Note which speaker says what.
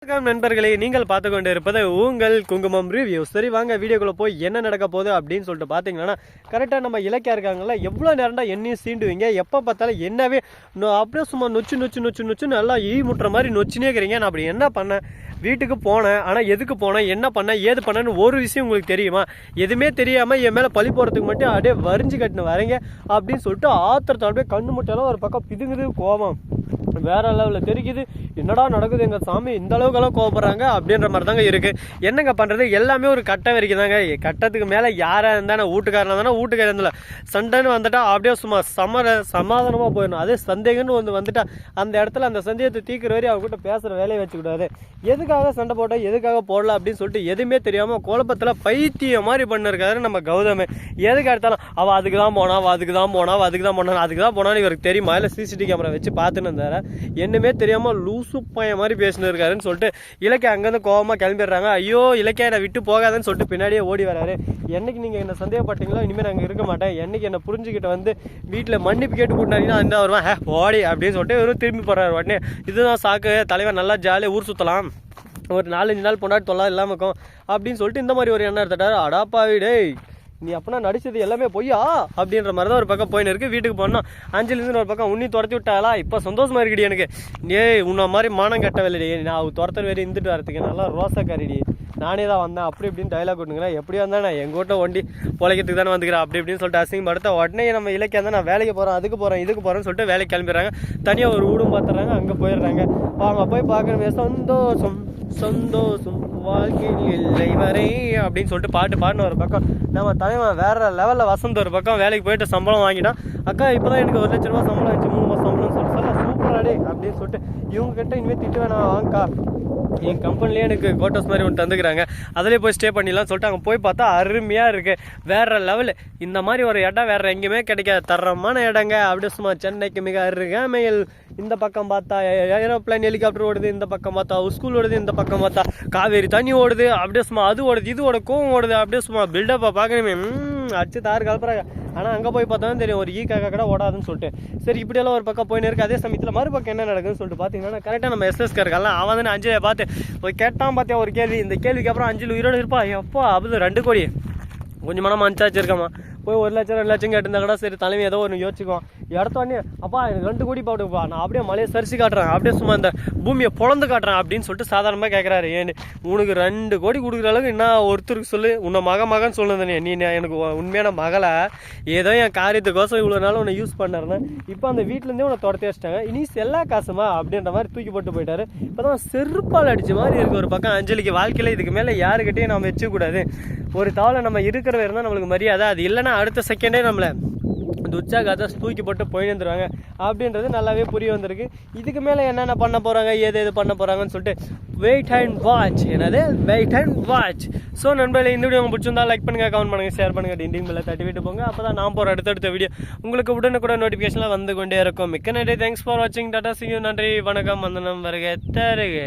Speaker 1: வணக்கம் நண்பர்களே, நீங்கள் பார்த்து கொண்டு இருப்பது உங்கள் குங்குமம் ரிவ்யூ. சரி வாங்க வீடியோக்குள்ளே போய் என்ன நடக்க போகுது அப்படின்னு சொல்லிட்டு பார்த்தீங்கன்னா, கரெக்டாக நம்ம இலக்கியா இருக்காங்களா, எவ்வளோ நேரம்டா என்னையும் சீண்டுவீங்க, எப்போ பார்த்தாலும் என்னவே அப்படியே சும்மா நொச்சு நல்லா முட்டுற மாதிரி நொச்சுனே இருக்கிறீங்க. நான் அப்படி என்ன பண்ணேன், வீட்டுக்கு போனேன், ஆனால் எதுக்கு போனேன், என்ன பண்ணேன், ஏது பண்ணேன்னு ஒரு விஷயம் உங்களுக்கு தெரியுமா? எதுவுமே தெரியாமல் என் மேலே பழி போகிறதுக்கு மட்டும் அப்படியே வரிஞ்சு கட்டின வரீங்க அப்படின்னு சொல்லிட்டு ஆத்திரத்தை அப்படியே கண்ணு முட்டையெல்லாம் ஒரு பக்கம் பிதுங்குது, கோபம் வேற லெவலில் தெரிக்குது. என்னடா நடக்குது எங்கள் சாமி, இந்த அளவுக்கெல்லாம் கோவப்படுறாங்க அப்படின்ற மாதிரி தாங்க இருக்குது. என்னங்க பண்ணுறது, எல்லாமே ஒரு கட்டம் வரைக்கும் தாங்க. கட்டத்துக்கு மேலே யாராக இருந்தானே, வீட்டுக்காரனாக இருந்தானே, வீட்டுக்காரர் இருந்தால சண்டைன்னு வந்துட்டா அப்படியே சும்மா சமாதானமாக போயிடணும். அதே சந்தேகம்னு வந்துட்டா அந்த இடத்துல அந்த சந்தேகத்தை தீக்கிற வரையும் அவங்ககிட்ட பேசுகிற வேலையை வச்சுக்கூடாது. எதுக்காக சண்டை போட்டோம், எதுக்காக போடல அப்படின்னு சொல்லிட்டு எதுவுமே தெரியாமல் குழப்பத்தில் பைத்தியம் மாதிரி பண்ணிருக்காரு நம்ம கௌதம். எதுக்கு எடுத்தாலும் அவள் அதுக்கு தான் போனா, அதுக்கு தான் போனான்னு இவருக்கு தெரியுமா, இல்லை சிசிடிவி கேமரா வச்சு பார்த்துன்னு இருந்தாரு. என்னமே தெரியாமல் லூசு பையன் மாதிரி பேசினு இருக்காருன்னு சொல்லிட்டு இலக்கிய அங்கேருந்து கோபமாக கிளம்பிடுறாங்க. ஐயோ இலக்கிய என்னை விட்டு போகாதுன்னு சொல்லிட்டு பின்னாடியே ஓடி வராரு. என்னைக்கு நீங்கள் என்ன சந்தேகப்பட்டீங்களோ இனிமேல் நாங்கள் இருக்க மாட்டேன், என்னைக்கு என்னை புரிஞ்சுக்கிட்ட வந்து வீட்டில் மன்னிப்பு கேட்டு கூட்டினாங்கன்னா அந்த வருவான் ஓடி அப்படின்னு சொல்லிட்டு இவரும் திரும்பி போடுறாரு. உடனே இதுதான் சாக்கு, தலைவர் நல்லா ஜாலியாக ஊர் சுற்றலாம், ஒரு 4-5 நாள் பொண்டாட்டி தொல்லாம் இல்லாமல் இருக்கும் அப்படின்னு சொல்லிட்டு இந்த மாதிரி ஒரு எண்ணம் எடுத்துட்டாரு. அடாப்பாவிடே, நீ அப்பனா நடிச்சது எல்லாமே பொய்யா அப்படின்ற மாதிரி தான் ஒரு பக்கம் போயின்னு இருக்குது. வீட்டுக்கு போனோம், அஞ்சலிருந்து ஒரு பக்கம் உன்னி துரத்தி விட்டாளா, இப்போ சந்தோஷமா இருக்குடி எனக்கு. உன்ன மாதிரி மானம் கட்டவில்லைடி, நான் துரத்த வேறு இருந்துட்டு வரதுக்கு நல்லா ரோசக்காரிடி, நானே தான் வந்தேன் அப்படி இப்படின்னு டைலாக் விட்டுங்கிறேன். எப்படி வந்தேன் எங்கள் வீட்டை ஒண்டி பொழைக்கிறதுக்கு தானே வந்துக்கிறேன் அப்படி இப்படின்னு சொல்லிட்டு அசிங்கப்படுத்த உடனே நம்ம இலக்கியம் தான், நான் வேலைக்கு போகிறேன், அதுக்கு போகிறேன், இதுக்கு போகிறேன்னு சொல்லிட்டு வேலைக்கு கிளம்பிடுறாங்க. தனியாக ஒரு வீடும் பார்த்துறாங்க, அங்கே போயிடுறாங்க. அவங்க போய் பார்க்கணும், சந்தோஷம் சந்தோஷம் வாழ்க்கையில் இல்லை வரை அப்படின்னு சொல்லிட்டு பாடின ஒரு பக்கம் நம்ம தலைவன் வேற லெவலில் வசந்த ஒரு பக்கம் வேலைக்கு போயிட்டு சம்பளம் வாங்கிட்டான். அக்கா இப்போதான் எனக்கு 1 லட்ச ரூபா சம்பளம் ஆச்சு, 3 மாதம் சம்பளம்னு சொல்லிட்டு சூப்பராடே அப்படின்னு சொல்லிட்டு இவங்க கிட்ட இனிமேல் திட்டு வேணாம் வாங்கக்கா, என் கம்பெனிலேயே எனக்கு கோட்டர்ஸ் மாதிரி ஒன்று தந்துக்கிறாங்க, அதிலே போய் ஸ்டே பண்ணிடலாம் சொல்லிட்டு அங்கே போய் பார்த்தா அருமையாக இருக்குது, வேறு லெவலு. இந்த மாதிரி ஒரு இடம் வேறு எங்கேயுமே கிடைக்காது, தரமான இடங்க. அப்படியே சும்மா சென்னைக்கு மிக அருகாமையில். இந்த பக்கம் பார்த்தா ஏரோப்ளைன் ஹெலிகாப்டர் ஓடுது, இந்த பக்கம் பார்த்தா ஸ்கூல் ஓடுது, இந்த பக்கம் பார்த்தா காவேரி தண்ணி ஓடுது, அப்படியே சும்மா அது ஓடுது, இது ஓட கோவம் ஓடுது, அப்படியே சும்மா பில்டப்பை பார்க்கணுமே அடிச்சு தாறு கலப்புறாங்க. ஆனால் அங்கே போய் பார்த்தா தெரியும் ஒரு காக்கா கூட ஓடாதுன்னு சொல்லிட்டு. சரி இப்படியெல்லாம் ஒரு பக்கம் போயின்னு இருக்குது. அதே சமயத்தில் மறுபக்கம் என்ன நடக்குதுன்னு சொல்லிட்டு பார்த்தீங்கன்னா, கரெக்டாக நம்ம எஸ்எஸ்கே இருக்கால, அவன் வந்து அஞ்சலியை பார்த்து போய் கேட்டான் பார்த்தியா ஒரு கேள்வி. இந்த கேள்விக்கு அப்புறம் அஞ்சலி உயிரோடு இருப்பா, எப்போ அது 2 கோடி கொஞ்சம் மனமா அனுச்சாச்சு இருக்காமா, போய் 1 லட்சம் 2 லட்சம் கேட்டிருந்தா கூட சரி தலைமை ஏதோ ஒன்று யோசிச்சுக்குவான். இடத்தோடனே அப்பா எனக்கு 2 கோடி பாட்டுப்பா, நான் அப்படியே மலையை சரிச்சு காட்டுறேன், அப்படியே சும்மா இந்த பூமியை பொழந்து காட்டுறேன் அப்படின்னு சொல்லிட்டு சாதாரணமாக கேட்குறாரு. ஏன்னு உனக்கு 2 கோடி கொடுக்குற அளவுக்கு என்ன ஒருத்தருக்கு சொல்லு, உன்னை மகன் சொல்லுதானே, நீ எனக்கு உண்மையான மகளை ஏதோ என் காரியத்துக்கோசம் இவ்வளோ நாள் உன்னை யூஸ் பண்ணாருன்னு இப்போ அந்த வீட்டிலேருந்தே உன்னை துரத்தி வச்சிட்டாங்க, இனி செல்லா காசுமா அப்படின்ற மாதிரி தூக்கி போட்டு போயிட்டாரு. இப்போ தான் செருப்பால் அடிச்ச மாதிரி இருக்குது ஒரு பக்கம் அஞ்சலிக்கு. வாழ்க்கையில் இதுக்கு மேலே யாருக்கிட்டையும் நம்ம வச்சுக்கூடாது. ஒரு தவளை நம்ம இருக்கிறவ இருந்தால் நம்மளுக்கு மரியாதை, அது இல்லைன்னா அடுத்த செகண்டே நம்மளை இந்த உற்சாகத்தை தூக்கி போட்டு போயிட்டுருவாங்க அப்படின்றது நல்லாவே புரிய வந்திருக்கு. இதுக்கு மேலே என்னென்ன பண்ண போகிறாங்க, எது பண்ண போகிறாங்கன்னு சொல்லிட்டு வெயிட் அண்ட் வாட்ச். என்னது வெயிட் அண்ட் வாட்ச். ஸோ நண்பர்களே, இந்த வீடியோ உங்களுக்கு பிடிச்சிருந்தா லைக் பண்ணுங்கள், கமெண்ட் பண்ணுங்கள், ஷேர் பண்ணுங்கள், டிண்டிங் மேலே தட்டி விட்டு போங்க. அப்போ தான் நான் போகிற அடுத்தடுத்த வீடியோ உங்களுக்கு உடனுக்குடன் நோட்டிஃபிகேஷன்லாம் வந்து கொண்டே இருக்கும். மிக்க நன்றி, தேங்க்ஸ் ஃபார் வாட்சிங், டாடா, see you, நன்றி, வணக்கம், வந்தனம், வருக தருக.